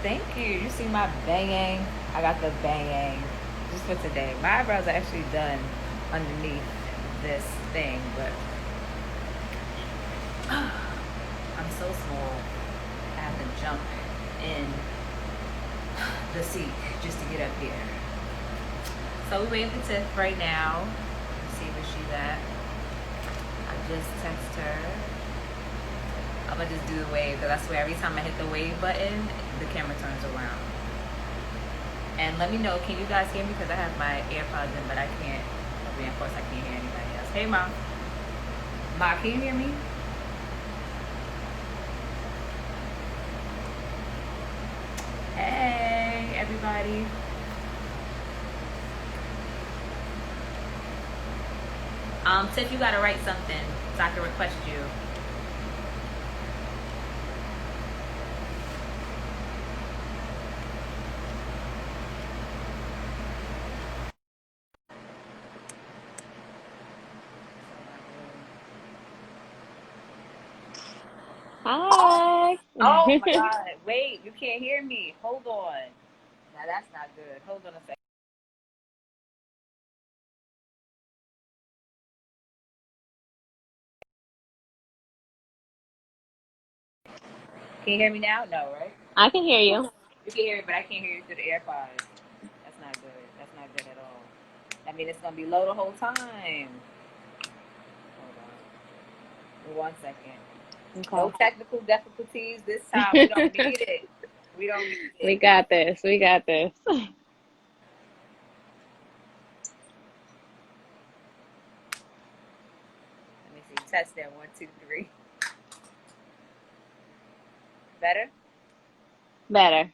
Thank you. You see my banging? I got the banging just for today. My eyebrows are actually done underneath this thing, but I'm so small. I have to jump in the seat just to get up here. So we're waiting for Tiff right now. Let's see where she's at. I just text her. I'm gonna just do the wave because I swear every time I hit the wave button, the camera turns around. And let me know, can you guys hear me? Because I have my AirPods in, but I can't. I mean, of course, I can't hear anybody else. Hey, Mom. Ma, can you hear me? Hey, everybody. Tiff, you gotta write something so I can request you. Hi. Oh my God! Wait, you can't hear me. Hold on. Now that's not good. Hold on a second. Can you hear me now? No, right? I can hear you. You can hear me, but I can't hear you through the AirPods. That's not good. That's not good at all. I mean, it's gonna be low the whole time. Hold on. 1 second. No Okay. technical difficulties this time. We don't need it. We don't need We it. got this. We got this. Let me see. Test that. 1, 2, 3. Better? Better.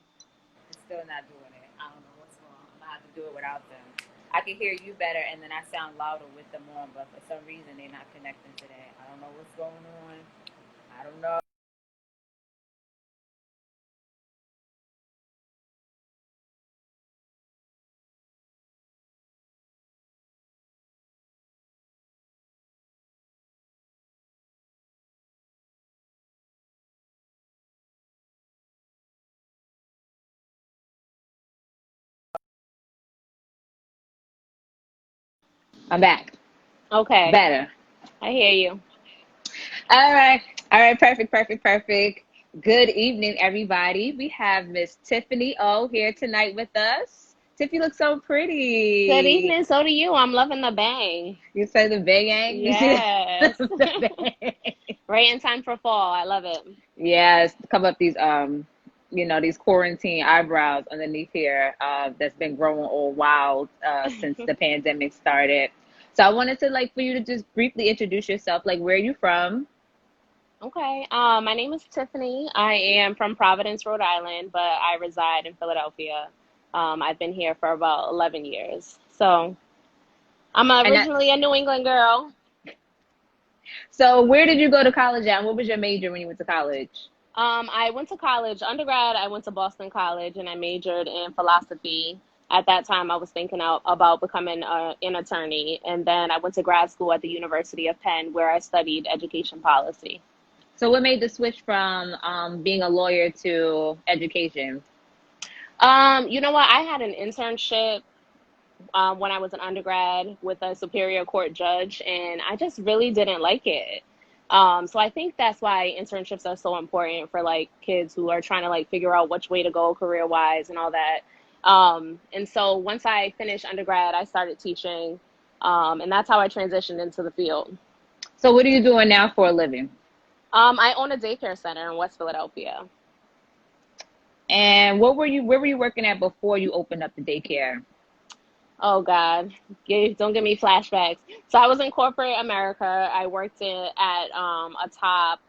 It's still not doing it. I don't know what's wrong. I'm gonna have to do it without them. I can hear you better, and then I sound louder with them on, but for some reason they're not connecting to that. I don't know what's going on. I don't know. I'm back. Okay. Better. I hear you. All right. All right. Perfect. Perfect. Perfect. Good evening, everybody. We have Miss Tiffany O here tonight with us. Tiffany looks so Good pretty. evening. So do you. I'm loving the bang. You say the bang? You see Yes. the bang? Right in time for fall. I love it. Yes, come up these these quarantine eyebrows underneath here that's been growing all wild since the pandemic started. So I wanted to like for you to just briefly introduce yourself, like where are you from? Okay. My name is Tiffany. I am from Providence, Rhode Island, but I reside in Philadelphia. I've been here for about 11 years. So I'm And that, originally a New England girl. so where did you go to college at? And what was your major when you went to college? I went to college, undergrad, I went to Boston College and I majored in philosophy. At that time, I was thinking about becoming an attorney. And then I went to grad school at the University of Penn where I studied education policy. So what made the switch from being a lawyer to education? You know what? I had an internship when I was an undergrad with a superior court judge, and I just really didn't like it. So I think that's why internships are so important for like kids who are trying to like figure out which way to go career wise and all that. And so once I finished undergrad, I started teaching, and that's how I transitioned into the field. So what are you doing now for a living? I own a daycare center in West Philadelphia. And where were you working at before you opened up the daycare? Oh God, don't give me flashbacks. So I was in corporate America. I worked at a top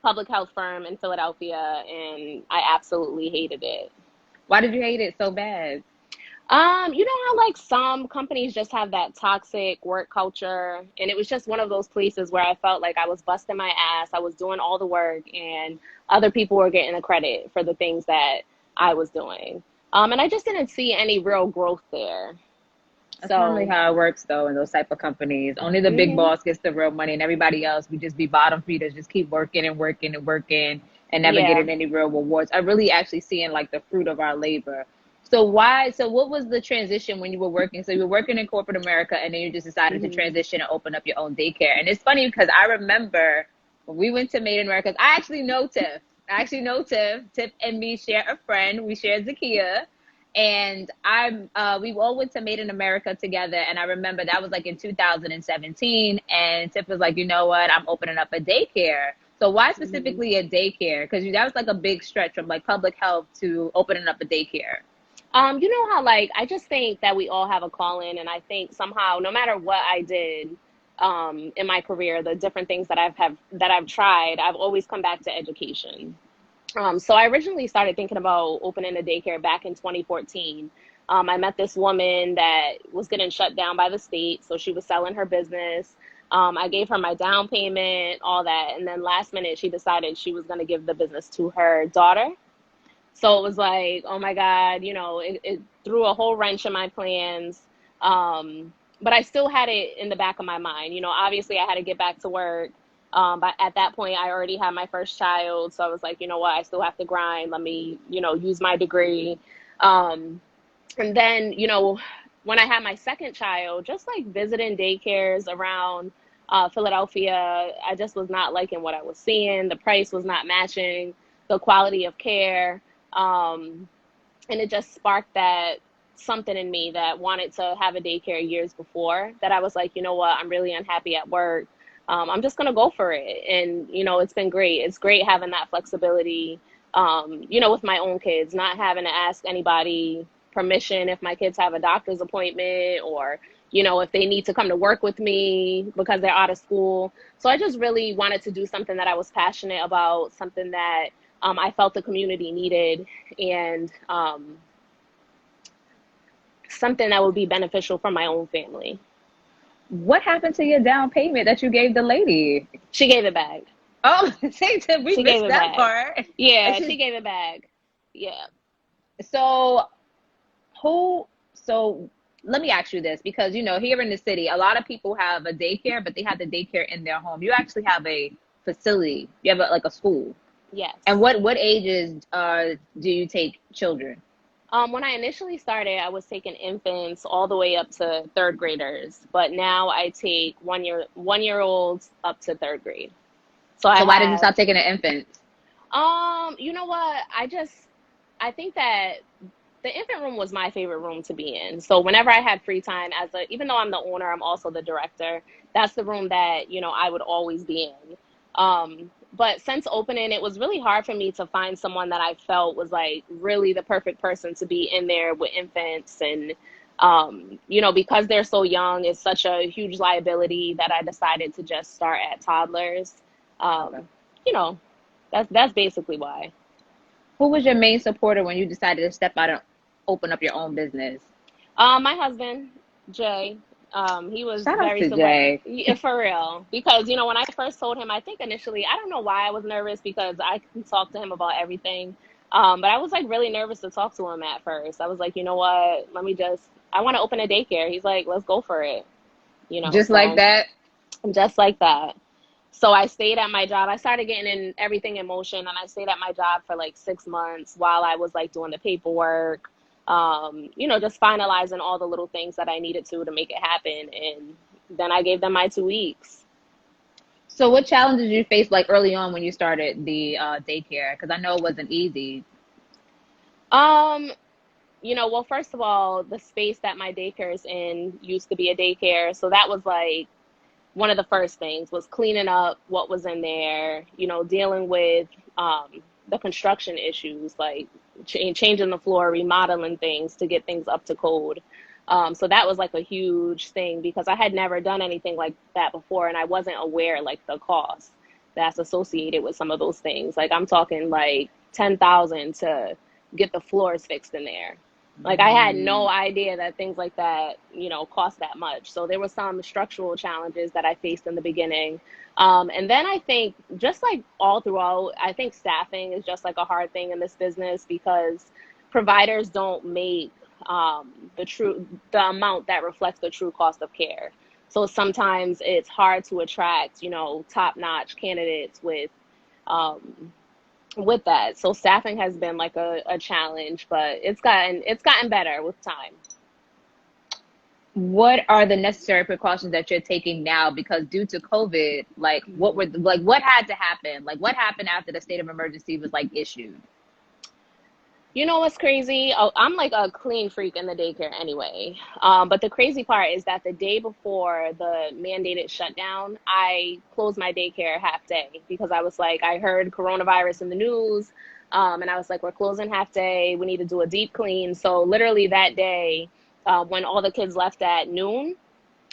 public health firm in Philadelphia, and I absolutely hated it. Why did you hate it so bad? You know how like some companies just have that toxic work culture, and it was just one of those places where I felt like I was busting my ass. I was doing all the work, and other people were getting the credit for the things that I was doing. And I just didn't see any real growth there. That's normally So, how it works, though, in those type of companies. Only the big hmm, boss gets the real money, and everybody else, we just be bottom feeders, just keep working and working and working, and never yeah. getting any real rewards. I really actually seeing like the fruit of our labor. So why? So what was the transition when you were working? So you were working in corporate America, and then you just decided to Hmm. transition and open up your own daycare. And it's funny because I remember when we went to Made in America. I actually know Tiff. I actually know Tiff. Tiff and me share a friend. We share Zakia. And we all went to Made in America together. And I remember that was like in 2017. And Tiff was like, you know what? I'm opening up a daycare. So why Hmm. specifically a daycare? Because that was like a big stretch from like public health to opening up a daycare. You know how, like, I just think that we all have a calling, and I think somehow, no matter what I did, in my career, the different things that I've tried, I've always come back to education. So I originally started thinking about opening a daycare back in 2014. I met this woman that was getting shut down by the state, so she was selling her business. I gave her my down payment, all that, and then last minute she decided she was going to give the business to her daughter. So it was like, oh my God, it threw a whole wrench in my plans. But I still had it in the back of my mind. Obviously I had to get back to work. But at that point, I already had my first child. So I was like, you know what, I still have to grind. Let me, use my degree. Um, and then, when I had my second child, just like visiting daycares around Philadelphia, I just was not liking what I was seeing. The price was not matching the quality of care. Um, and it just sparked that something in me that wanted to have a daycare years before, that I was like, you know what, I'm really unhappy at work. I'm just going to go for it. And, it's been great. It's great having that flexibility, with my own kids, not having to ask anybody permission if my kids have a doctor's appointment, or, if they need to come to work with me because they're out of school. So I just really wanted to do something that I was passionate about, something that I felt the community needed, and something that would be beneficial for my own family. What happened to your down payment that you gave the lady? She gave it back. Oh, Tiff, we She gave missed it that back. part. Yeah, she gave it back. Yeah. So who so let me ask you this, because here in the city a lot of people have a daycare, but they have the daycare in their home. You actually have a facility. You have like a school. And Yes. what ages do you take children? When I initially started, I was taking infants all the way up to third graders, but now I take 1 year olds up to third grade. So I So why did you have, stop taking the infants? you know what? I think that the infant room was my favorite room to be in. So whenever I had free time, even though I'm the owner, I'm also the director. That's the room that, I would always be in. But since opening, it was really hard for me to find someone that I felt was like really the perfect person to be in there with infants. And, because they're so young, it's such a huge liability that I decided to just start at toddlers. Okay. Um, you know, that's basically why. Who was your main supporter when you decided to step out and open up your own business? My husband, Jay, he was Shout out very to support, Jay. yeah, for real. Because when I first told him, I think initially, I don't know why I was nervous, because I can talk to him about everything. But I was like really nervous to talk to him at first. I was like, you know what? I want to open a daycare. He's like, let's go for it. Just like So that. just like that. So I stayed at my job. I started getting everything in motion, and I stayed at my job for like 6 months while I was like doing the paperwork, just finalizing all the little things that I needed to make it happen. And then I gave them my 2 weeks. So what challenges you faced like early on when you started the daycare? Because I know it wasn't easy. Um, well, first of all, the space that my daycare is in used to be a daycare. So that was like one of the first things, was cleaning up what was in there, dealing with the construction issues, like changing the floor, remodeling things to get things up to code. So that was like a huge thing, because I had never done anything like that before, and I wasn't aware like the cost that's associated with some of those things. Like I'm talking like 10,000 to get the floors fixed in there. Like I had no Mm. idea that things like that, cost that much. So there were some structural challenges that I faced in the beginning. And then I think, just like all throughout, I think staffing is just like a hard thing in this business, because providers don't make the amount that reflects the true cost of care. So sometimes it's hard to attract, top notch candidates um, with that. So staffing has been like a challenge, but it's gotten better with time. What are the necessary precautions that you're taking now? Because due to COVID, like Mhm. what had to happen? Like what happened after the state of emergency was like issued? You know what's crazy? Oh, I'm like a clean freak in the daycare anyway. But the crazy part is that the day before the mandated shutdown, I closed my daycare half day because I was like, I heard coronavirus in the news. And I was like, we're closing half day. We need to do a deep clean. So literally that day, when all the kids left at noon,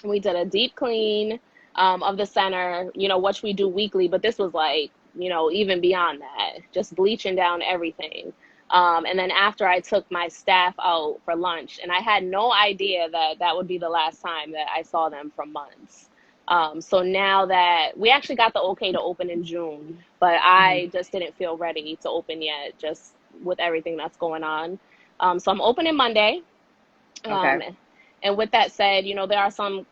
we did a deep clean of the center, which we do weekly, but this was like, even beyond that, just bleaching down everything. And then after I took my staff out for lunch, and I had no idea that that would be the last time that I saw them for months. So now that we actually got the okay to open in June, but Hmm. I just didn't feel ready to open yet, just with everything that's going on. So I'm opening Monday. Okay. Um, and with that said, there are some,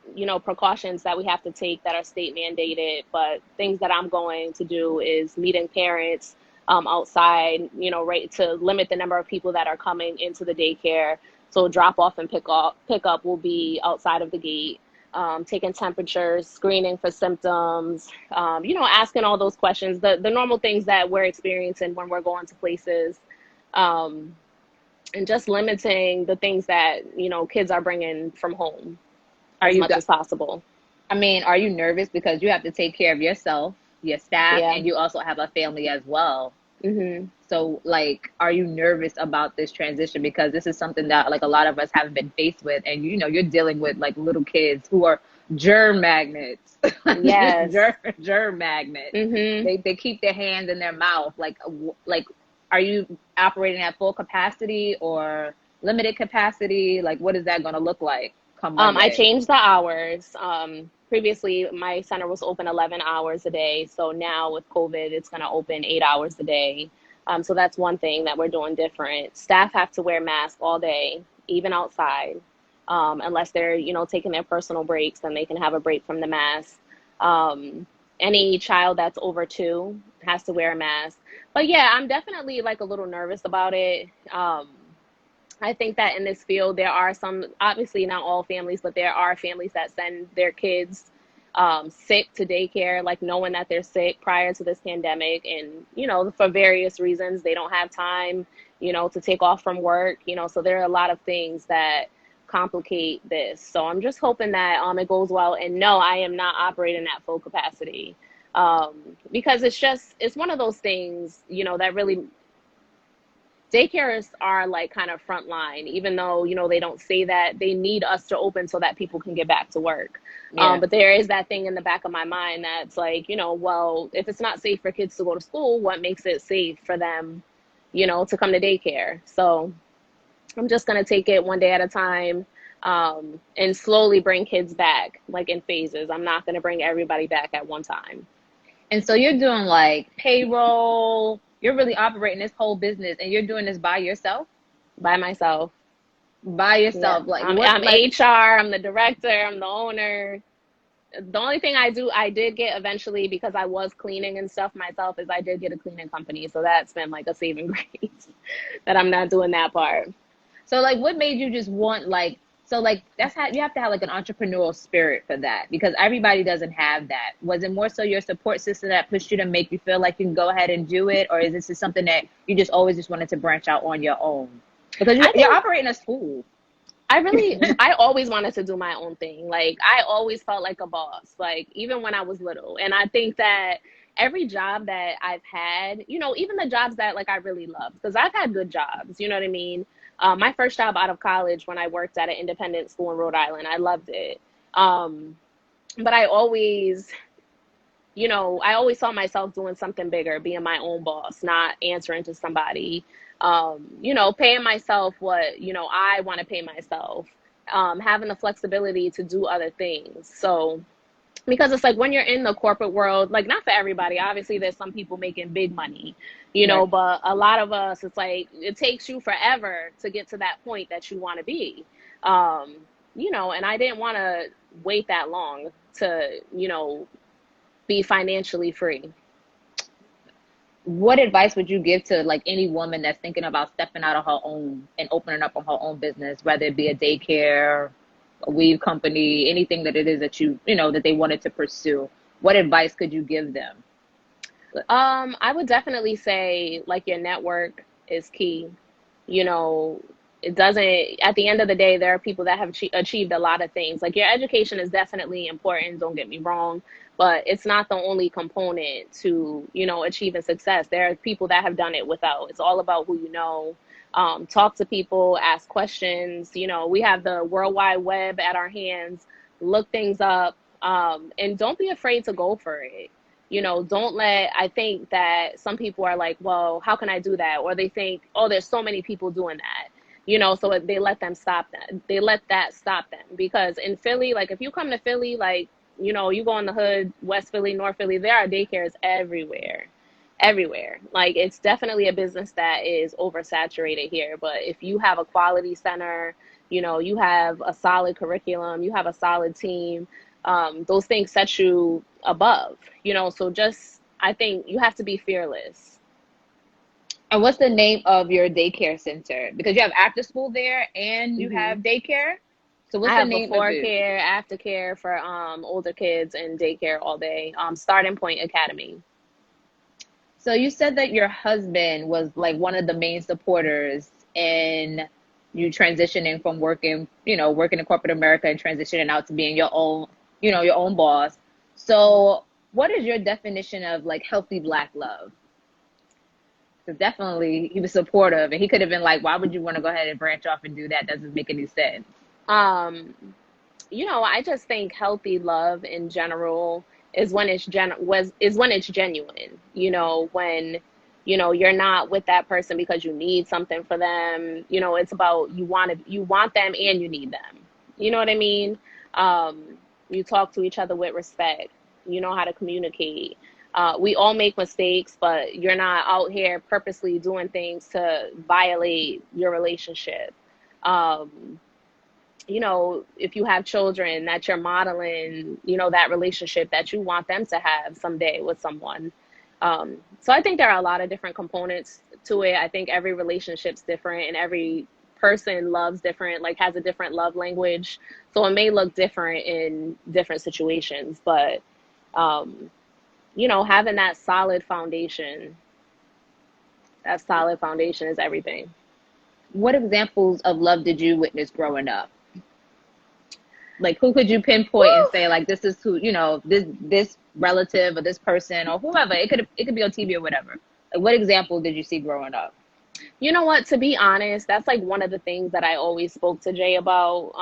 precautions that we have to take that are state mandated, but things that I'm going to do is meeting parents outside, right, to limit the number of people that are coming into the daycare. So drop off and pick up will be outside of the gate. Taking temperatures, screening for symptoms, asking all those questions, the normal things that we're experiencing when we're going to places. Um, and just limiting the things that kids are bringing from home Are as you much as possible. I mean, are you nervous because you have to take care of yourself, your staff, Yeah. and you also have a family as well? Mhm. So, like, are you nervous about this transition? Because this is something that, like, a lot of us haven't been faced with. And, you're dealing with, like, little kids who are germ magnets, just Yes. germ magnets. Mhm. They keep their hands in their mouth. Like, are you operating at full capacity or limited capacity? Like, what is that going to look like come I Monday? changed the hours. Previously, my center was open 11 hours a day. So now with COVID, it's going to open 8 hours a day. So that's one thing that we're doing different. Staff have to wear masks all day, even outside, unless they're, taking their personal breaks, then they can have a break from the mask. Um, any child that's over 2 has to wear a mask. But yeah, I'm definitely like a little nervous about it. I think that in this field, there are some, obviously not all families, but there are families that send their kids sick to daycare, like knowing that they're sick prior to this pandemic. And, for various reasons, they don't have time, to take off from work, so there are a lot of things that complicate this. So I'm just hoping that it goes well. And no, I am not operating at full capacity because it's one of those things, that really daycares are like kind of frontline, even though they don't say that they need us to open so that people can get back to work. Yeah. But there is that thing in the back of my mind that's like, well, if it's not safe for kids to go to school, what makes it safe for them, to come to daycare? So I'm just gonna take it one day at a time, and slowly bring kids back, like in phases. I'm not gonna bring everybody back at one time. And so you're doing like payroll, you're really operating this whole business and you're doing this by yourself? By myself. By Yeah, yourself. Like I'm what I'm like HR. I'm the director. I'm the owner. The only thing I did get eventually, because I was cleaning and stuff myself, is I did get a cleaning company. So that's been like a saving grace that I'm not doing that part. so like what made you just want like so like that's how you have to have like an entrepreneurial spirit for that because everybody doesn't have that. Was it more so your support system that pushed you to make you feel like you can go ahead and do it, or is this just something that you just always just wanted to branch out on your own? Because I you're think operating a school. I always wanted to do my own thing. Like, I always felt like a boss, like, even when I was little. And I think that every job that I've had, even the jobs that, like, I really loved, because I've had good jobs, you know what I mean? My first job out of college when I worked at an independent school in Rhode Island, I loved it. Um, but I always saw myself doing something bigger, being my own boss, not answering to somebody, paying myself what, I want to pay myself, having the flexibility to do other things. So because it's like when you're in the corporate world, like not for everybody, obviously there's some people making big money, Right. but a lot of us, it's like it takes you forever to get to that point that you want to be. um and I didn't want to wait that long to be financially free. What advice would you give to like any woman that's thinking about stepping out of her own and opening up on her own business, whether it be a daycare, a weave company, anything that it is that that they wanted to pursue? What advice could you give them? I would definitely say like your network is key. You know, it doesn't, at the end of the day, there are people that have achieved a lot of things. Like your education is definitely important, don't get me wrong, but it's not the only component to, achieving success. There are people that have done it without. It's all about who you know. Talk to people, ask questions. We have the World Wide Web at our hands. Look things up, and don't be afraid to go for it. Don't let, I think that some people are like, well, how can I do that? Or they think, oh, there's so many people doing that. So they let them stop that. They let that stop them. Because in Philly, like if you come to Philly, like, you go in the hood, West Philly, North Philly, there are daycares everywhere. Everywhere. Like it's definitely a business that is oversaturated here. But if you have a quality center, you have a solid curriculum, you have a solid team, those things set you above, so just, I think you have to be fearless. And what's the name of your daycare center? Because you have after school there and you Hmm. have daycare. So I what's the have name of before it? care, after care for older kids, and daycare all day. Starting Point Academy. So you said that your husband was like one of the main supporters in you transitioning from working in corporate America and transitioning out to being your own boss. So what is your definition of like healthy black love? Because definitely he was supportive and he could have been like, why would you want to go ahead and branch off and do that? Doesn't make any sense. um I just think healthy love in general is when it's genuine. When you're not with that person because you need something for them. It's about, you want them and you need them. You know what I mean? Um, you talk to each other with respect. You know how to communicate. We all make mistakes, but you're not out here purposely doing things to violate your relationship. Um, if you have children, that you're modeling, that relationship that you want them to have someday with someone. So I think there are a lot of different components to it. I think every relationship's different and every person loves different, like has a different love language. So it may look different in different situations, but, um, having that solid foundation is everything. What examples of love did you witness growing up? Like who could you pinpoint and Woo! say like this is who, this relative or this person or whoever. It could be on TV or whatever. Like what example did you see growing up? You know what? To be honest, that's like one of the things that I always spoke to Jay about,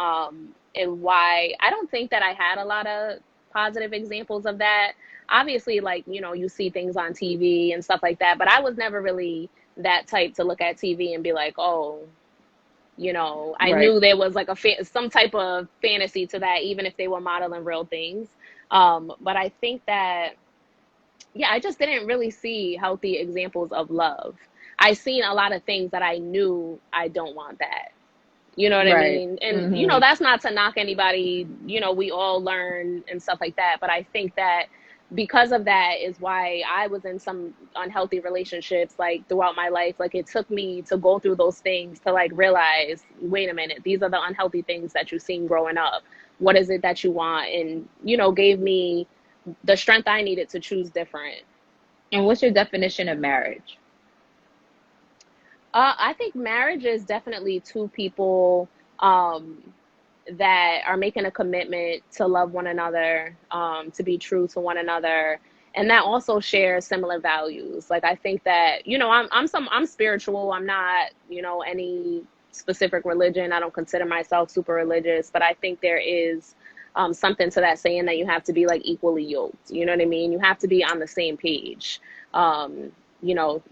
and why I don't think that I had a lot of positive examples of that. Obviously, like, you see things on TV and stuff like that, but I was never really that type to look at TV and be like, oh, I Right. knew there was like some type of fantasy to that, even if they were modeling real things. But I think that, yeah, I just didn't really see healthy examples of love. I seen a lot of things that I knew I don't want that. You know what I Right. mean? And Hmm. that's not to knock anybody, we all learn and stuff like that, but I think that because of that is why I was in some unhealthy relationships like throughout my life. Like it took me to go through those things to like realize, wait a minute, these are the unhealthy things that you've seen growing up. What is it that you want? And gave me the strength I needed to choose different. And what's your definition of marriage? I think marriage is definitely two people, um, that are making a commitment to love one another, to be true to one another, and that also share similar values. Like I think that I'm spiritual. I'm not any specific religion. I don't consider myself super religious, but I think there is, something to that saying that you have to be like equally yoked. You know what I mean? You have to be on the same page.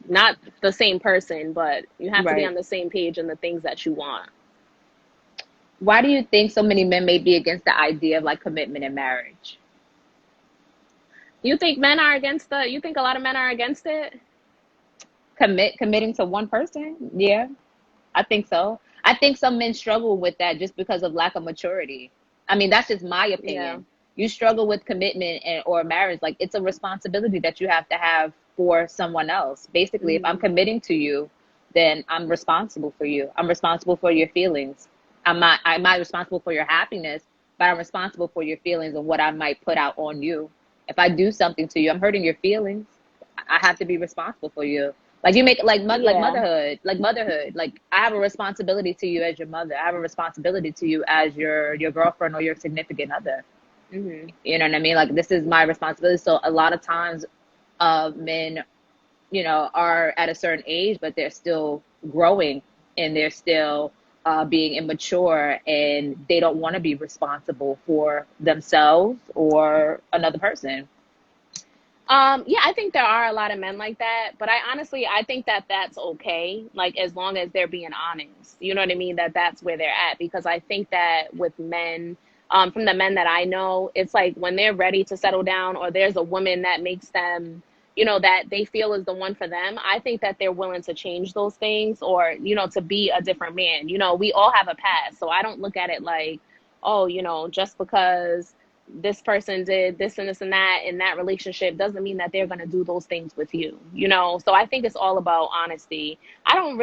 Not the same person, but you have to be on Right. the same page in the things that you want. Why do you think so many men may be against the idea of like commitment in marriage? You think men are against the? You think a lot of men are against it? Committing to one person. Yeah, I think so. I think some men struggle with that just because of lack of maturity. I mean, that's just my Yeah. opinion. You struggle with commitment and or marriage, like it's a responsibility that you have for someone else. Basically, if I'm Hmm. committing to you, then I'm responsible for you. I'm responsible for your feelings. I'm not responsible for your happiness, but I'm responsible for your feelings and what I might put out on you. If I do something to you, I'm hurting your feelings. I have to be responsible for you. Like you make like Yeah. motherhood. Like I have a responsibility to you as your mother. I have a responsibility to you as your girlfriend or your significant other. Hmm. You know what I mean? Like this is my responsibility. So a lot of times, men, are at a certain age, but they're still growing and they're still being immature, and they don't want to be responsible for themselves or another person. Yeah, I think there are a lot of men like that, but I think that that's okay, like as long as they're being honest. You know what I mean? That that's where they're at, because I think that with men, from the men that I know, it's like when they're ready to settle down, or there's a woman that makes them, that they feel is the one for them. I think that they're willing to change those things, or to be a different man. We all have a past, so I don't look at it like, oh, just because this person did this and this and that in that relationship doesn't mean that they're going to do those things with you. So I think it's all about honesty. I don't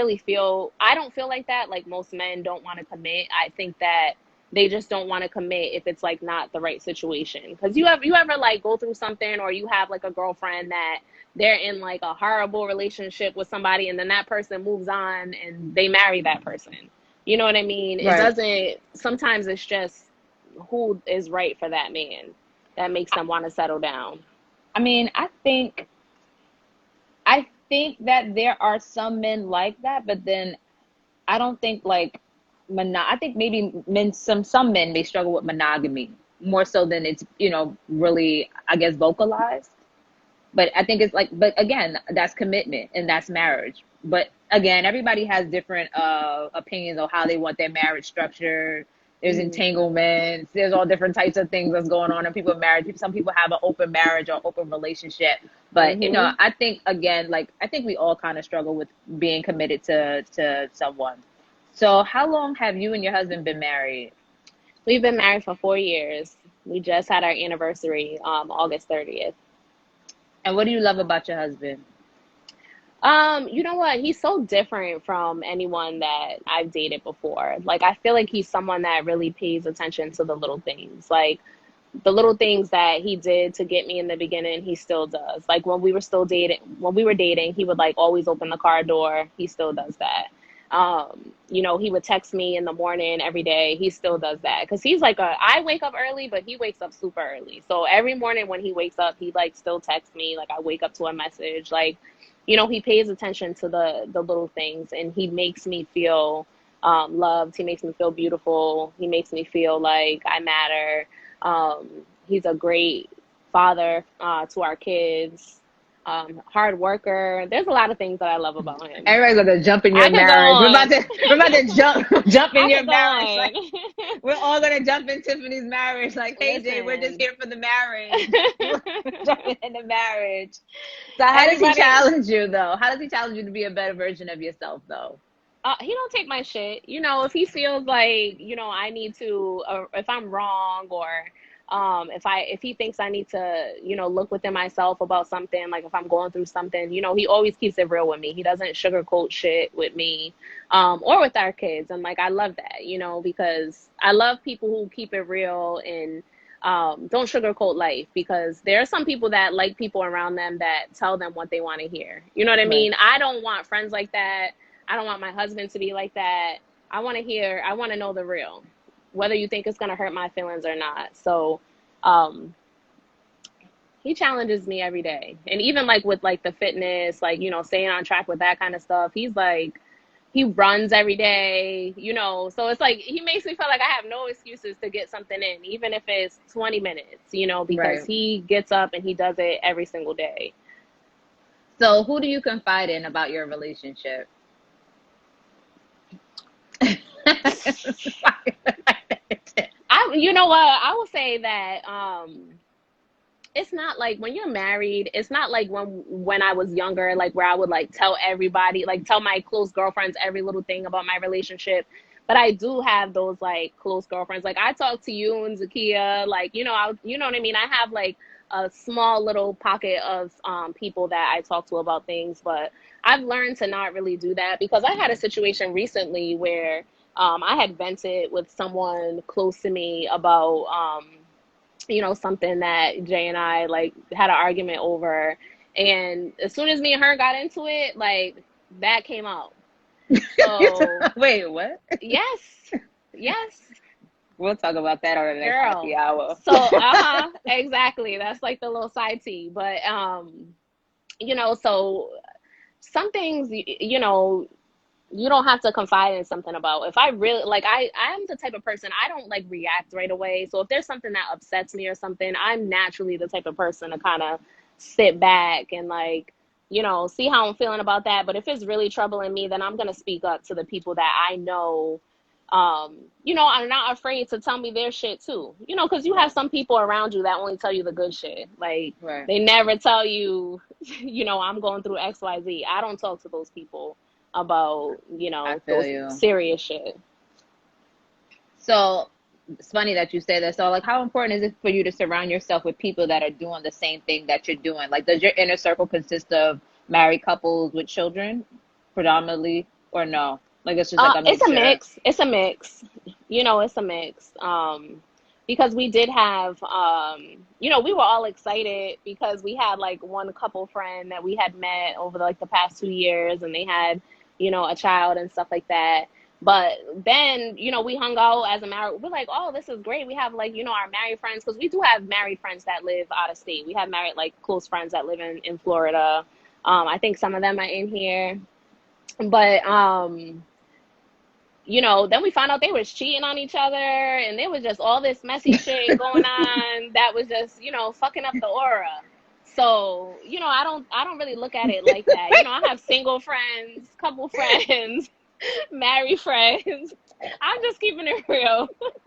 feel like that, like most men don't want to commit. I think that they just don't want to commit if it's like not the right situation, because you ever like go through something, or you have like a girlfriend that they're in like a horrible relationship with somebody, and then that person moves on and they marry that person. You know what I mean? It Right. doesn't, sometimes it's just who is right for that man that makes them want to settle down. I mean, I think that there are some men like that, but then I don't think like I think maybe some men may struggle with monogamy more so than it's really, I guess, vocalized. But I think it's like, but again, that's commitment and that's marriage. But again, everybody has different opinions on how they want their marriage structured. There's Hmm. entanglements. There's all different types of things that's going on in people marriage. Some people have an open marriage or open relationship. But Hmm. I think again, like I think we all kind of struggle with being committed to someone. So how long have you and your husband been married? We've been married for 4 years. We just had our anniversary, August 30th. And what do you love about your husband? You know what? He's so different from anyone that I've dated before. Like, I feel like he's someone that really pays attention to the little things. Like, the little things that he did to get me in the beginning, he still does. Like when we were dating, he would like always open the car door. He still does that. He would text me in the morning every day. He still does that because he's like I wake up early, but he wakes up super early. So every morning when he wakes up, he like still texts me. Like I wake up to a message. Like, he pays attention to the little things, and he makes me feel loved. He makes me feel beautiful. He makes me feel like I matter. um, he's a great father to our kids. Hard worker. There's a lot of things that I love about him. Everybody's gonna jump in I your could go marriage. on. We're about to jump in I your could go marriage. Like on. we're all gonna jump in Tiffany's marriage. Like, hey Jay, we're just Listen. here for the marriage. We're jumping in the marriage. So how does he Everybody, challenge you though? How does he challenge you to be a better version of yourself though? he don't take my shit. If he feels like, I need to, or if I'm wrong, or if he thinks I need to, look within myself about something, like if I'm going through something, he always keeps it real with me. He doesn't sugarcoat shit with me, or with our kids. And like I love that, because I love people who keep it real and don't sugarcoat life, because there are some people that like people around them that tell them what they want to hear. You know what I Right. mean? I don't want friends like that. I don't want my husband to be like that. I want to know the real, whether you think it's going to hurt my feelings or not. So, um, he challenges me every day. And even like with like the fitness, like, staying on track with that kind of stuff, he's like, he runs every day, so it's like he makes me feel like I have no excuses to get something in, even if it's 20 minutes, because Right. he gets up and he does it every single day. So who do you confide in about your relationship? You know what? I will say that it's not like when you're married, it's not like when I was younger, like where I would like tell everybody, like tell my close girlfriends every little thing about my relationship. But I do have those like close girlfriends. Like I talk to you and Zakia, like, you know what I mean? I have like a small little pocket of people that I talk to about things, but I've learned to not really do that because I had a situation recently where I had vented with someone close to me about something that Jay and I like had an argument over. And as soon as me and her got into it, like that came out. So Wait, what? yes, yes, We'll talk about that on the next happy girl. hour. So exactly. That's like the little side tea. But so some things you don't have to confide in something about. If I really like, I'm the type of person, I don't like react right away. So if there's something that upsets me or something, I'm naturally the type of person to kind of sit back and like, see how I'm feeling about that. But if it's really troubling me, then I'm going to speak up to the people that I know, I'm not afraid to tell me their shit too, because you have some people around you that only tell you the good shit. Like Right. they never tell you, I'm going through XYZ. I don't talk to those people about, I feel those you. serious shit. So it's funny that you say that. So, like, how important is it for you to surround yourself with people that are doing the same thing that you're doing? Like, does your inner circle consist of married couples with children predominantly, or no? Like, it's just like a It's a mixture. mix. It's a mix. It's a mix. Because we did have, we were all excited because we had like one couple friend that we had met over like the past 2 years, and they had, a child and stuff like that. But then, we hung out as a married. We're like, oh, this is great. We have like, our married friends, because we do have married friends that live out of state. We have married like close friends that live in Florida. I think some of them are in here, but then we found out they was cheating on each other, and there was just all this messy shit going on that was just, fucking up the aura. So, I don't really look at it like that. I have single friends, couple friends, married friends. I'm just keeping it real. No,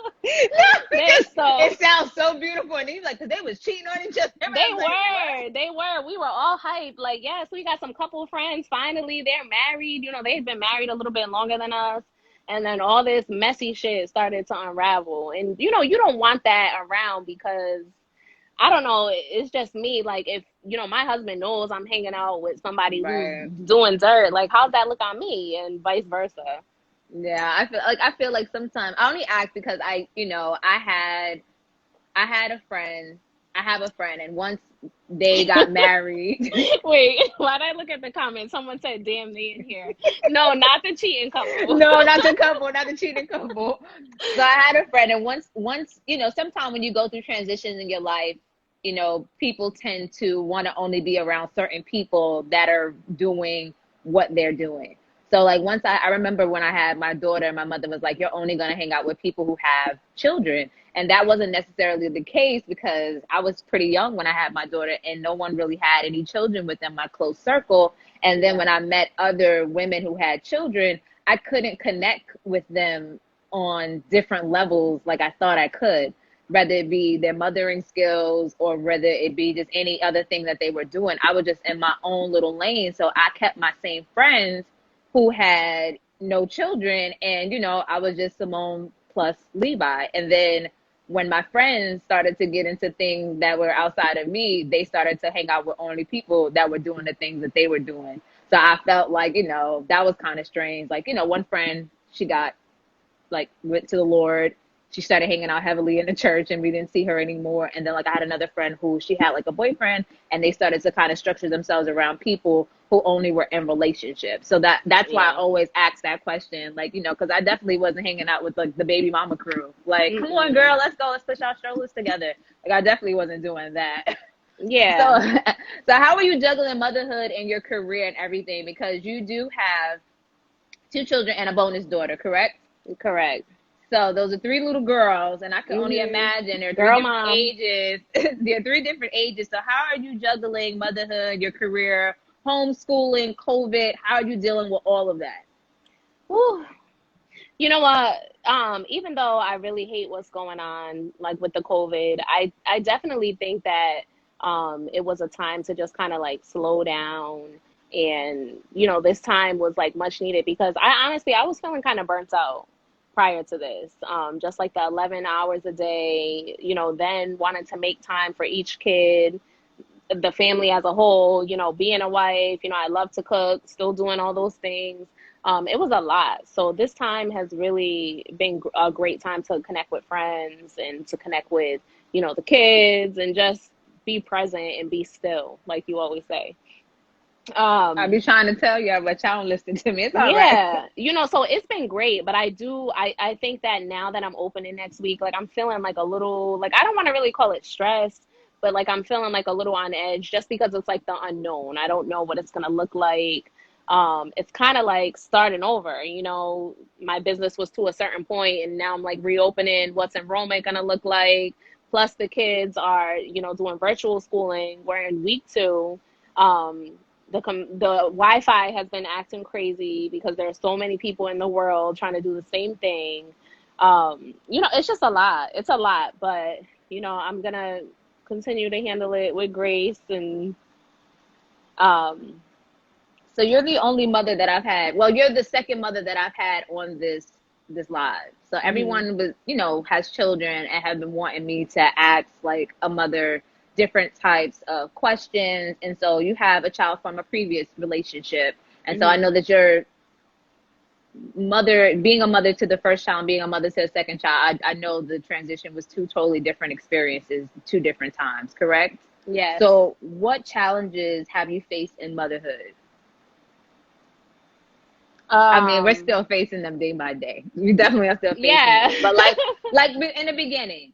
because So it sounds so beautiful, and he's like, because they was cheating on each other. they were. We were all hyped. Like, yes, we got some couple friends. Finally, they're married. They've been married a little bit longer than us. And then all this messy shit started to unravel. And, you don't want that around because, I don't know, it's just me. Like, if, my husband knows I'm hanging out with somebody who's Right. doing dirt, like, how's that look on me? And vice versa. Yeah, I feel like sometimes I only ask because I had a friend. I have a friend, and once they got married. Wait, why'd I look at the comments? Someone said, damn, they in here. No, not the cheating couple. No, not the couple, not the cheating couple. So I had a friend, and once sometimes when you go through transitions in your life, people tend to want to only be around certain people that are doing what they're doing. So like once I remember when I had my daughter, my mother was like, you're only going to hang out with people who have children. And that wasn't necessarily the case because I was pretty young when I had my daughter, and no one really had any children within my close circle. And then when I met other women who had children, I couldn't connect with them on different levels like I thought I could, whether it be their mothering skills or whether it be just any other thing that they were doing. I was just in my own little lane. So I kept my same friends who had no children, and I was just Simone plus Levi. And then when my friends started to get into things that were outside of me, they started to hang out with only people that were doing the things that they were doing. So I felt like, that was kind of strange. Like, one friend, she got like went to the Lord. She started hanging out heavily in the church, and we didn't see her anymore. And then like I had another friend who she had like a boyfriend, and they started to kind of structure themselves around people who only were in relationships. So that's why I always ask that question, like, because I definitely wasn't hanging out with like the baby mama crew. Like, come on, girl, let's go, let's push our strollers together. Like I definitely wasn't doing that. Yeah. So how are you juggling motherhood and your career and everything? Because you do have 2 children and a bonus daughter, correct? Correct. So those are 3 little girls, and I can only imagine they're three Girl different mom. ages. They're 3 different ages. So how are you juggling motherhood, your career, homeschooling, COVID? How are you dealing with all of that? Whew. You know what? Even though I really hate what's going on, like with the COVID, I definitely think that It was a time to just kind of like slow down. And, this time was like much needed because I was feeling kind of burnt out prior to this. Just like the 11 hours a day, then wanted to make time for each kid, the family as a whole, being a wife, I love to cook, still doing all those things. It was a lot. So this time has really been a great time to connect with friends and to connect with, the kids and just be present and be still, like you always say. I Um, be trying to tell you, but y'all don't listen to me. It's all right. yeah, so it's been great, but I think that now that I'm opening next week, like I'm feeling like a little, like I don't want to really call it stress, but like I'm feeling like a little on edge just because it's like the unknown. I don't know what it's gonna look like. It's kind of like starting over, my business was to a certain point and now I'm like reopening. What's enrollment gonna look like? Plus the kids are, doing virtual schooling. We're in week 2. Um, the Wi-Fi has been acting crazy because there are so many people in the world trying to do the same thing. It's just a lot. It's a lot, but I'm gonna continue to handle it with grace and um, So you're the only mother that I've had. Well, you're the second mother that I've had on this live. So mhm, everyone was, has children and have been wanting me to ask like a mother different types of questions. And so you have a child from a previous relationship. And so I mhm. know that you're mother being a mother to the first child and being a mother to the second child. I know the transition was two totally different experiences, two different times, correct? Yes. So what challenges have you faced in motherhood? I mean, we're Um, still facing them day by day. We definitely are still facing yeah. it. But like in the beginning,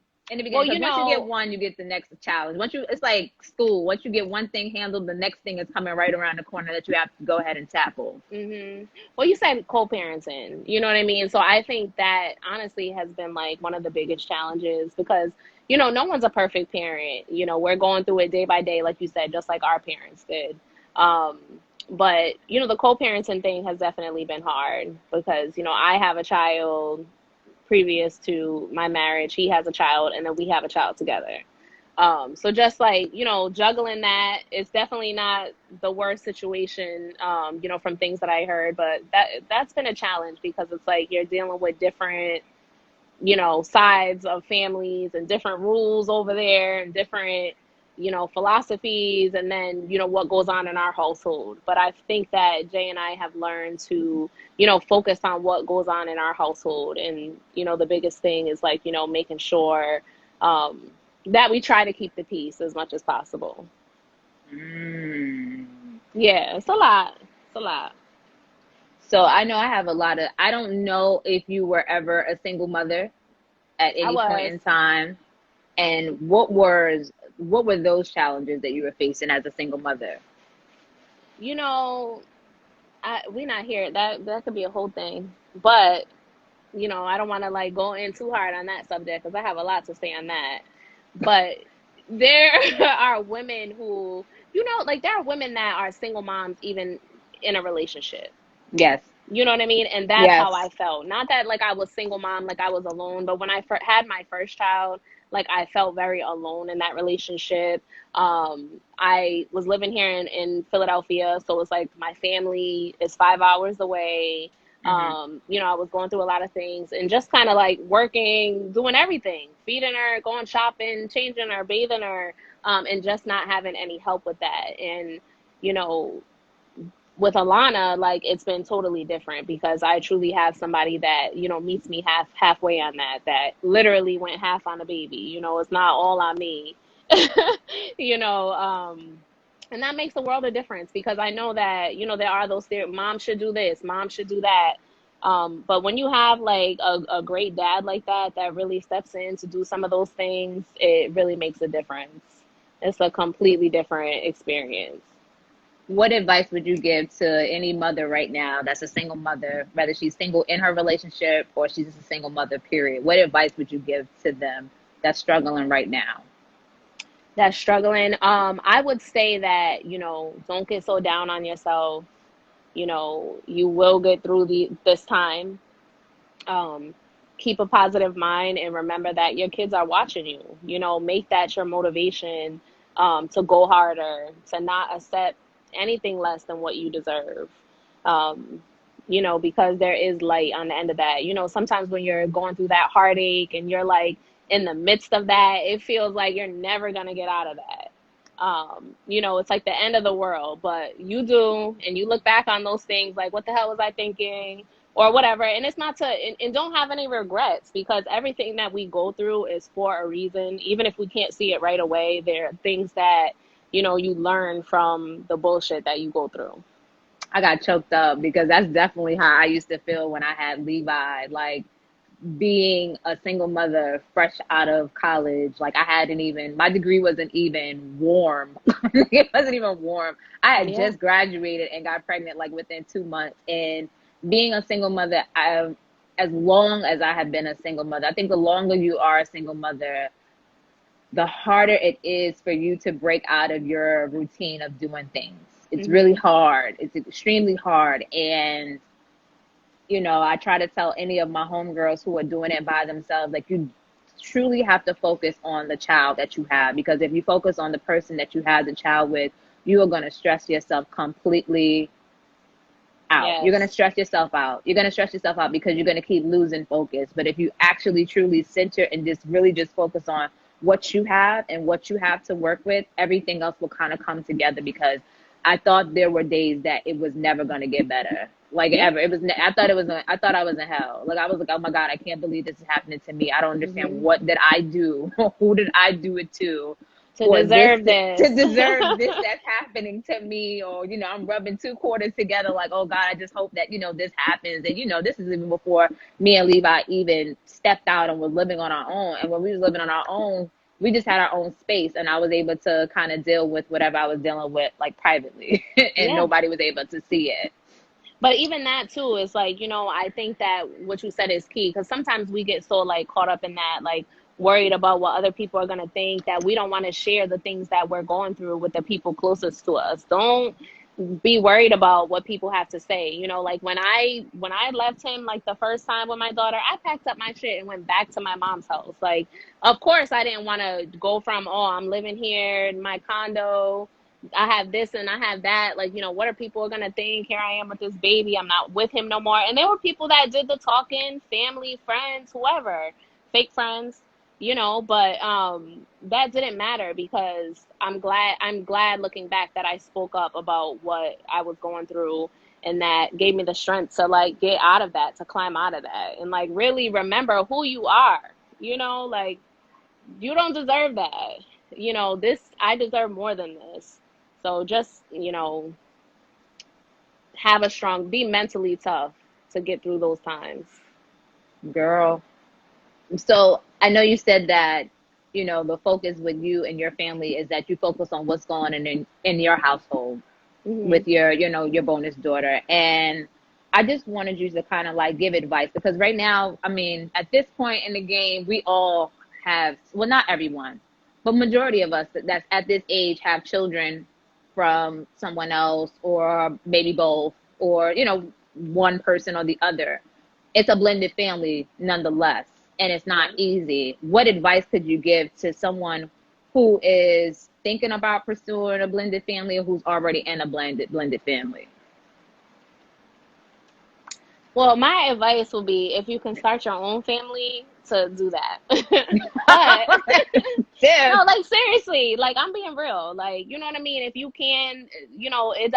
Well, because once you get one, you get the next challenge. It's like school. Once you get one thing handled, the next thing is coming right around the corner that you have to go ahead and tackle. well, you said co-parenting, you know what I mean? So I think that honestly has been like one of the biggest challenges because, no one's a perfect parent. We're going through it day by day, like you said, just like our parents did. Um, but, the co-parenting thing has definitely been hard because, I have a child previous to my marriage. He has a child, and then we have a child together. So just like, juggling that, it's definitely not the worst situation, from things that I heard, but that's been a challenge because it's like you're dealing with different, sides of families and different rules over there and different, philosophies, and then, what goes on in our household. But I think that Jay and I have learned to, focus on what goes on in our household. And, the biggest thing is like, making sure, um, that we try to keep the peace as much as possible. Mm. Yeah, it's a lot. It's a lot. So I know I have a lot of, I don't know if you were ever a single mother at I any point was, in time, and what were those challenges that you were facing as a single mother? you know, we not here. That could be a whole thing. But, I don't want to like go in too hard on that subject because I have a lot to say on that. But there are women who, like there are women that are single moms even in a relationship. Yes. You know what I mean? And that's how I Yes. felt. Not that like I was single mom, like I was alone, but when I had my first child, like I felt very alone in that relationship. I was living here in Philadelphia, so it's like my family is 5 hours away. Hmm. I was going through a lot of things and just kind of like working, doing everything, feeding her, going shopping, changing her, bathing her, and just not having any help with that. And, you know, with Alana, like it's been totally different because I truly have somebody that, meets me halfway on that literally went half on the baby. It's not all on me. you know, um, and that makes a world of difference because I know that, there are those there, mom should do this, mom should do that. But when you have like a great dad like that really steps in to do some of those things, it really makes a difference. It's a completely different experience. What advice would you give to any mother right now that's a single mother, whether she's single in her relationship or she's just a single mother, period? What advice would you give to them that's struggling right now? That's struggling. I would say that, don't get so down on yourself. You will get through this time. Um, Keep a positive mind and remember that your kids are watching you. Make that your motivation. to go harder, to not accept anything less than what you deserve. Um, because there is light on the end of that. Sometimes when you're going through that heartache and you're like in the midst of that, it feels like you're never going to get out of that. It's like the end of the world, but you do, and you look back on those things like, what the hell was I thinking? Or whatever. And it's not to, and don't have any regrets, because everything that we go through is for a reason. Even if we can't see it right away, there are things that, you learn from the bullshit that you go through. I got choked up because that's definitely how I used to feel when I had Levi. Like, being a single mother fresh out of college, like I hadn't even, my degree wasn't even warm. It wasn't even warm. I had Yeah. just graduated and got pregnant like within 2 months. And being a single mother, as long as I have been a single mother, I think the longer you are a single mother, the harder it is for you to break out of your routine of doing things. It's really Hmm. hard. It's extremely hard. And I try to tell any of my homegirls who are doing it by themselves, like, you truly have to focus on the child that you have, because if you focus on the person that you have the child with, you are going to stress yourself completely out. You're going to Yes. stress yourself out. You're going to stress yourself out because you're going to keep losing focus. But if you actually truly center and just really just focus on what you have and what you have to work with, everything else will kind of come together. Because I thought there were days that it was never going to get better. Like, Yeah. ever. It was, I thought I was in hell. Like, I was like, oh my God, I can't believe this is happening to me. I don't understand. Hmm. What did I do? Who did I do it to? To For this deserve to this. deserve this that's happening to me, or I'm rubbing two quarters together like, oh God, I just hope that this happens. And this is even before me and Levi even stepped out and was living on our own. And when we was living on our own, we just had our own space, and I was able to kind of deal with whatever I was dealing with, like, privately. And Yeah. nobody was able to see it. But even that too is like, I think that what you said is key, because sometimes we get so like caught up in that, like worried about what other people are going to think, that we don't want to share the things that we're going through with the people closest to us. Don't be worried about what people have to say. Like when I left him, like the first time with my daughter, I packed up my shit and went back to my mom's house. Like, of course I didn't want to go from, oh, I'm living here in my condo, I have this and I have that. Like, what are people going to think? Here I am with this baby. I'm not with him no more. And there were people that did the talking, family, friends, whoever, fake friends, but that didn't matter, because I'm glad looking back that I spoke up about what I was going through, and that gave me the strength to like get out of that, to climb out of that, and like really remember who you are, like you don't deserve that. I deserve more than this. So just, be mentally tough to get through those times. Girl. So I know you said that, the focus with you and your family is that you focus on what's going on in your household Hmm. with your bonus daughter. And I just wanted you to kind of like give advice, because right now, I mean, at this point in the game, we all have, well, not everyone, but majority of us that's at this age have children from someone else, or maybe both, or one person or the other. It's a blended family nonetheless, and it's not Yeah. easy. What advice could you give to someone who is thinking about pursuing a blended family, or who's already in a blended family? Well, my advice will be, if you can start your own family, to do that. But Tiff. no, like seriously, like I'm being real. Like, you know what I mean? If you can,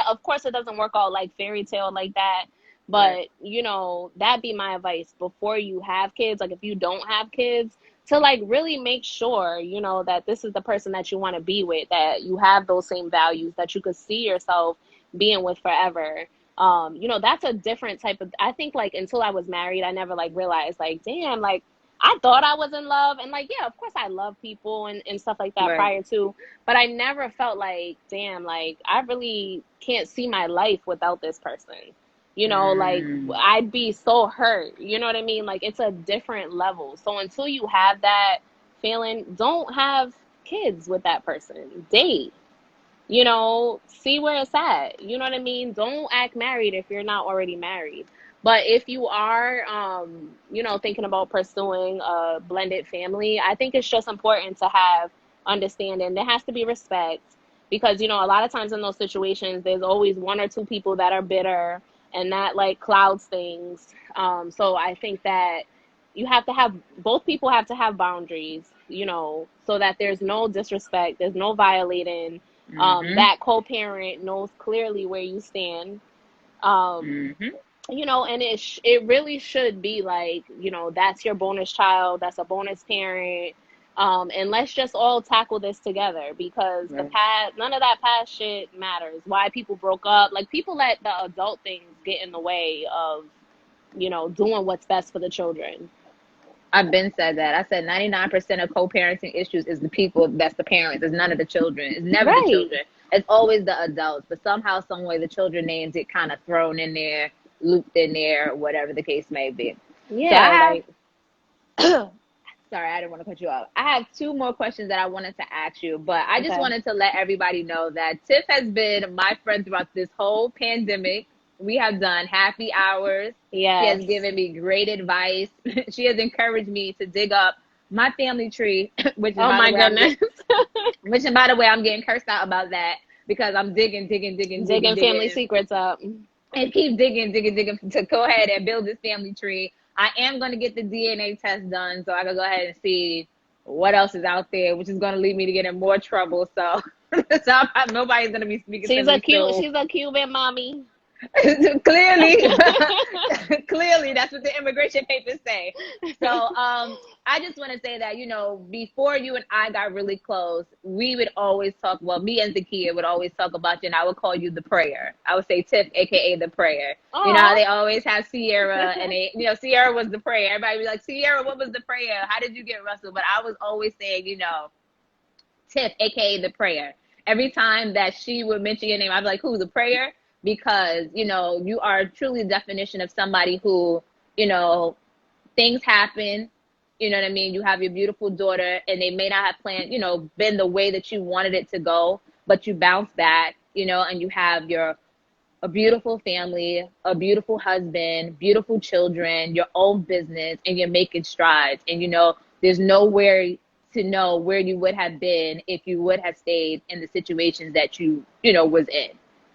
of course it doesn't work out like fairy tale like that. Right. But, that'd be my advice before you have kids. Like, if you don't have kids, to like really make sure, that this is the person that you want to be with, that you have those same values, that you could see yourself being with forever. That's a different type of, I think, like, until I was married, I never like realized, like, damn, like I thought I was in love, and like, yeah, of course I love people and stuff like that Right. prior to, but I never felt like, damn, like I really can't see my life without this person. Like Mm. I'd be so hurt. You know what I mean? Like, it's a different level. So until you have that feeling, don't have kids with that person. Date, see where it's at. You know what I mean? Don't act married if you're not already married. But if you are, thinking about pursuing a blended family, I think it's just important to have understanding. There has to be respect because, you know, a lot of times in those situations, there's always one or two people that are bitter and that like clouds things. So I think that you have to have both people have to have boundaries, you know, so that there's no disrespect, there's no violating. Mm-hmm. That co-parent knows clearly where you stand. Um, Mm-hmm. you know, and it really should be like, you know, that's your bonus child, that's a bonus parent. And let's just all tackle this together because the Right. past, none of that past shit matters. Why people broke up, like people let the adult things get in the way of, you know, doing what's best for the children. I've been said that. I said 99% of co-parenting issues is the people that's the parents. It's none of the children. It's never the Right. children. It's always the adults. But somehow, some way, the children names get kind of thrown in there, looped in there, whatever the case may be. So Yeah, I like, have, sorry, I didn't want to cut you off. I have two more questions that I wanted to ask you, but I just okay. wanted to let everybody know that Tiff has been my friend throughout this whole pandemic. We have done happy hours. She has Yes. given me great advice. She has encouraged me to dig up my family tree, which is Oh by the my way I'm getting, goodness. which and by the way I'm getting cursed out about that because I'm digging, digging, digging, digging, Digging family digging, secrets up. and keep digging, digging, digging to go ahead and build this family tree. I am going to get the DNA test done so I can go ahead and see what else is out there, which is going to lead me to get in more trouble. So, nobody's going to be speaking to me soon. She's a Cuban mommy. Clearly, clearly, that's what the immigration papers say. So, I just want to say that, you know, before you and I got really close, we would always talk. Well, me and Zakia would always talk about you, and I would call you the prayer. I would say Tiff, aka the prayer. You know how Oh. they always have Sierra, and they, you know, Sierra was the prayer. Everybody would be like, Sierra, what was the prayer? How did you get Russell? But I was always saying, you know, Tiff, aka the prayer. Every time that she would mention your name, I'd be like, who's the prayer? Because, you know, you are truly the definition of somebody who, you know, things happen. You know what I mean? You have your beautiful daughter, and they may not have planned, you know, been the way that you wanted it to go, but you bounce back, you know, and you have your a beautiful family, a beautiful husband, beautiful children, your own business, and you're making strides. And you know, there's nowhere to know where you would have been if you would have stayed in the situations that you know, was in.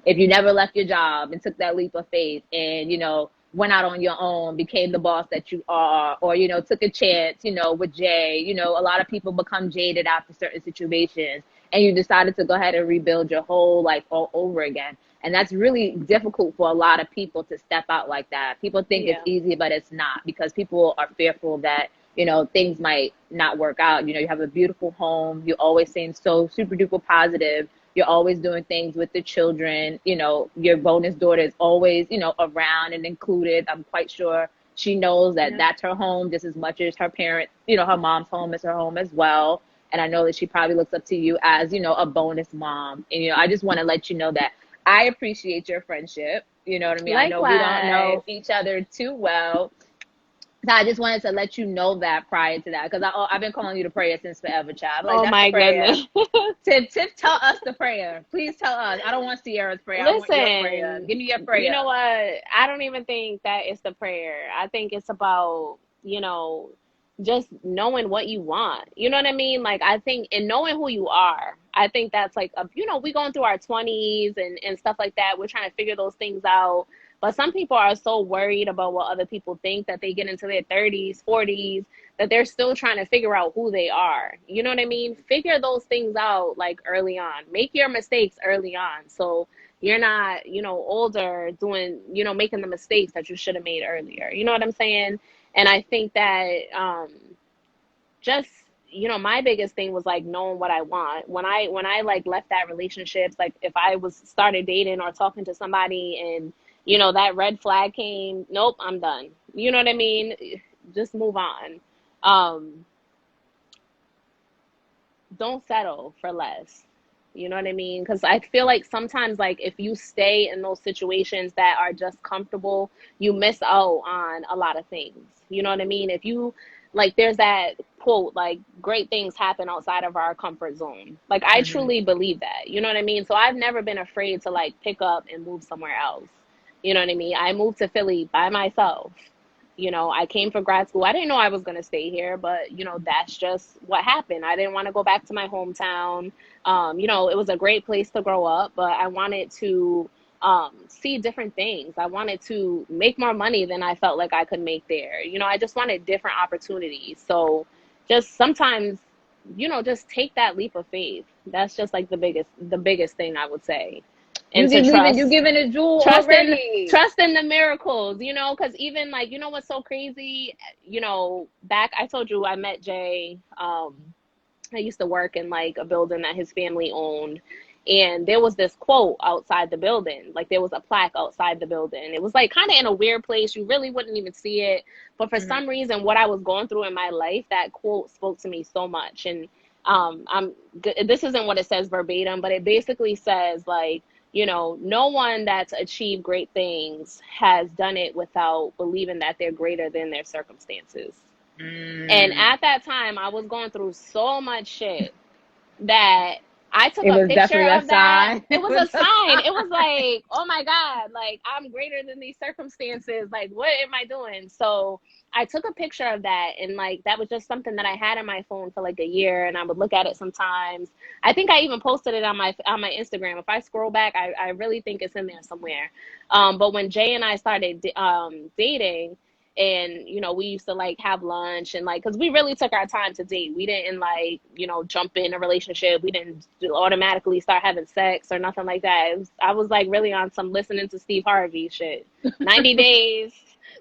If you never left your job and took that leap of faith and, you know, went out on your own, became the boss that you are, or, you know, took a chance, you know, with Jay, you know, a lot of people become jaded after certain situations and you decided to go ahead and rebuild your whole life all over again. And that's really difficult for a lot of people to step out like that. People think it's Yeah. easy, but it's not because people are fearful that, you know, things might not work out. You know, you have a beautiful home. You always seem so super duper positive. You're always doing things with the children. You know, your bonus daughter is always, you know, around and included. I'm quite sure she knows that Yeah. that's her home just as much as her parents, you know, her mom's home is her home as well. And I know that she probably looks up to you as, you know, a bonus mom. And, you know, I just want to let you know that I appreciate your friendship. You know what I mean? I know we don't Likewise. know each other too well. So I just wanted to let you know that prior to that, because I've been calling you the prayer since forever, child. Like, Oh that's the my prayer. goodness. Tiff, tell us the prayer. Please tell us. I don't want Sierra's prayer. I want your prayer. Listen, Give me your you prayer. know what? I don't even think that it's the prayer. I think it's about, you know, just knowing what you want. You know what I mean? Like, I think, and knowing who you are. I think that's like, you know, we going through our 20s and stuff like that. We're trying to figure those things out. But some people are so worried about what other people think that they get into their 30s, 40s, that they're still trying to figure out who they are. You know what I mean? Figure those things out like early on. Make your mistakes early on. So you're not, you know, older doing, you know, making the mistakes that you should have made earlier. You know what I'm saying? And I think that just, you know, my biggest thing was like knowing what I want. When I like left that relationship, like if I was started dating or talking to somebody and, you know, that red flag came, nope, I'm done. You know what I mean? Just move on. Um, don't settle for less. You know what I mean? Because I feel like sometimes, like, if you stay in those situations that are just comfortable, you miss out on a lot of things. You know what I mean? If you, like, there's that quote, like, great things happen outside of our comfort zone. Like, I Hmm. truly believe that. You know what I mean? So I've never been afraid to, like, pick up and move somewhere else. You know what I mean? I moved to Philly by myself. You know, I came for grad school. I didn't know I was going to stay here, but, you know, that's just what happened. I didn't want to go back to my hometown. You know, it was a great place to grow up, but I wanted to see different things. I wanted to make more money than I felt like I could make there. You know, I just wanted different opportunities. So just sometimes, you know, just take that leap of faith. That's just like the biggest thing I would say. You And to just leaving, you trust giving a jewel trust in already. trust in the miracles, you know, because even like, you know what's so crazy, you know, back, I told you I met Jay. I used to work in like a building that his family owned, and there was this quote outside the building. Like there was a plaque outside the building. It was like kind of in a weird place, you really wouldn't even see it, but for some reason what I was going through in my life, that quote spoke to me so much. And this isn't what it says verbatim, but it basically says like, you know, no one that's achieved great things has done it without believing that they're greater than their circumstances. And at that time, I was going through so much shit that I took It a was picture definitely a of that. sign. It was a sign. It was like, oh my God, like I'm greater than these circumstances. Like, what am I doing? So I took a picture of that, and like that was just something that I had on my phone for like a year, and I would look at it sometimes. I think I even posted it on my Instagram. If I scroll back, I really think it's in there somewhere. But when Jay and I started dating, and you know, we used to like have lunch and like, because we really took our time to date. We didn't like, you know, jump in a relationship. We didn't automatically start having sex or nothing like that. I was like really on some listening to Steve Harvey shit. 90 days,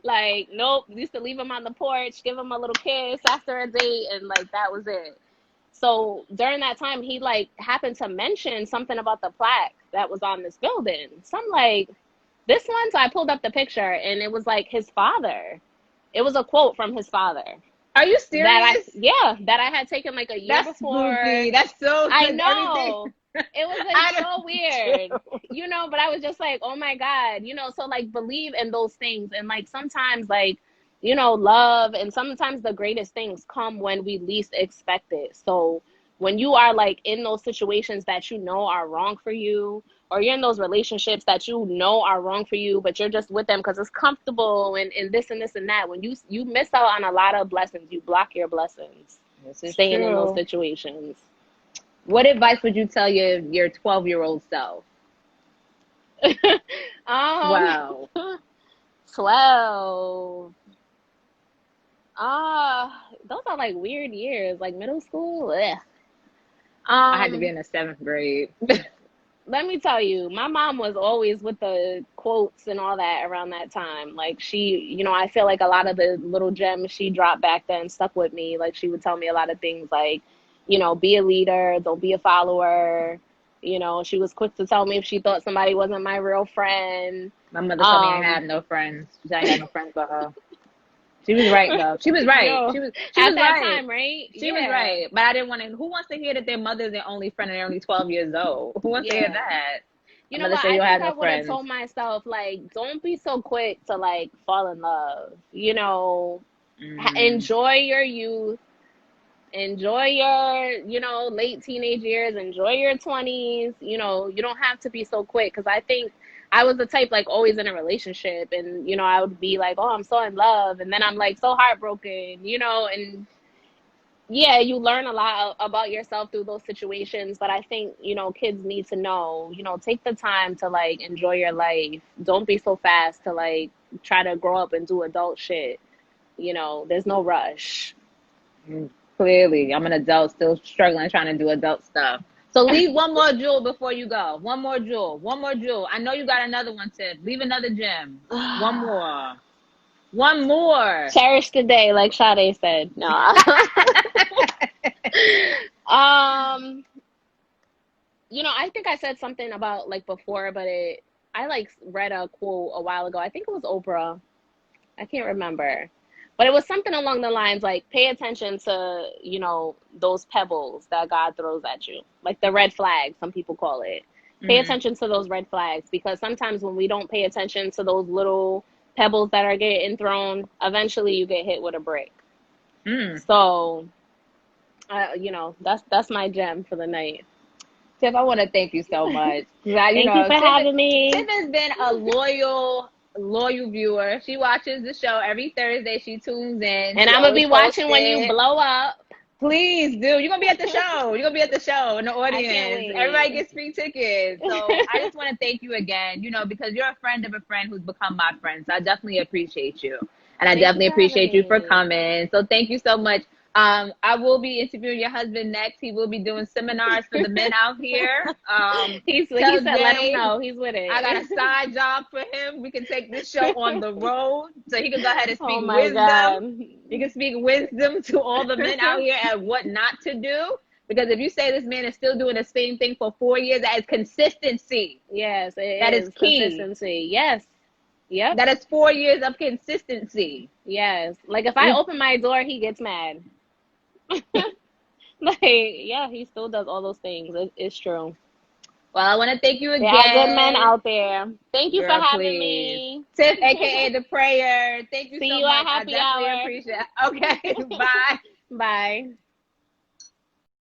like nope. Used to leave him on the porch, give him a little kiss after a date, and like that was it. So during that time, he like happened to mention something about the plaque that was on this building. So I'm like, this one. So I pulled up the picture, and it was like his father. It was a quote from his father Are you that serious? that I had taken like a year That's before. spooky. That's so I like everything. know. It was like I so don't weird, you know, but I was just like, oh my God, you know, so like believe in those things. And like sometimes, like, you know, love and sometimes the greatest things come when we least expect it. So when you are like in those situations that you know are wrong for you, or you're in those relationships that you know are wrong for you, but you're just with them because it's comfortable and this and this and that, when you miss out on a lot of blessings, you block your blessings This is staying in those true. situations. What advice would you tell your 12-year-old self? um Wow. 12. Those are like weird years, like middle school. Ugh. I had to be Um, in the seventh grade. Let me tell you, my mom was always with the quotes and all that around that time. Like she, you know, I feel like a lot of the little gems she dropped back then stuck with me. Like she would tell me a lot of things like, you know, be a leader, don't be a follower. You know, she was quick to tell me if she thought somebody wasn't my real friend. My mother told me I Um, had no friends. She said I had no friends but her. She was right though. She was right. yo, She at was that right. time, right? She was Yeah. right. But I didn't want to. Who wants to hear that their mother's their only friend and they're only 12 years old? Who wants to hear Yeah. that? You My know mother what? said I you don't think have I no would have friends. told myself, like, don't be so quick to, like, fall in love. You know, Mm. enjoy your youth, enjoy your, you know, late teenage years, enjoy your 20s. You know, you don't have to be so quick because I think I was the type, like, always in a relationship. And, you know, I would be like, oh, I'm so in love. And then I'm, like, so heartbroken, you know, and yeah, you learn a lot about yourself through those situations, but I think, you know, kids need to know, you know, take the time to like enjoy your life. Don't be so fast to like try to grow up and do adult shit. You know, there's no rush. Mm. Clearly, I'm an adult still struggling trying to do adult stuff. So leave one more jewel before you go. One more jewel. One more jewel. I know you got another one, Tiff. Leave another gem. One more. One more. Cherish the day, like Sade said. No. um, you know, I think I said something about like before, but I like read a quote a while ago. I think it was Oprah. I can't remember. But it was something along the lines like pay attention to, you know, those pebbles that God throws at you. Like the red flags, some people call it. Pay Mm-hmm. attention to those red flags because sometimes when we don't pay attention to those little pebbles that are getting thrown, eventually you get hit with a brick. Mm. So, you know, that's my gem for the night. Tiff, I want to thank you so much. 'Cause I, Thank you for Tiff, having me. Tiff has been a loyal loyal viewer. She watches the show every Thursday. She tunes in. And She I'm gonna always be posts watching when you it. blow up. Please do. You're gonna be at the show. You're gonna be at the show in the I can't audience. Everybody wait. gets free tickets. So I just want to thank you again, because you're a friend of a friend who's become my friend. So I definitely appreciate you. And I Thank you definitely for having appreciate you for me. coming. So thank you so much. I will be interviewing your husband next. He will be doing seminars for the men out here. He Tell said let him Jay know he's with I got a it. side job for him. We can take this show on the road so he can go ahead and Oh speak my wisdom. God. You can speak wisdom to all the men out here at what not to do. Because if you say this man is still doing the same thing for 4 years, that is consistency. Yes, it That is is key. consistency. Yes. Yep. That is 4 years of consistency. Yes. Like if I open my door, he gets mad. Like, yeah, he still does all those things. It's true. Well, I want to thank you There are good men again. out there. Thank you for Girl, having please. me. Tiff, aka the prayer. Thank you See so you at much. I happy definitely hour. appreciate it. Okay, bye. Bye.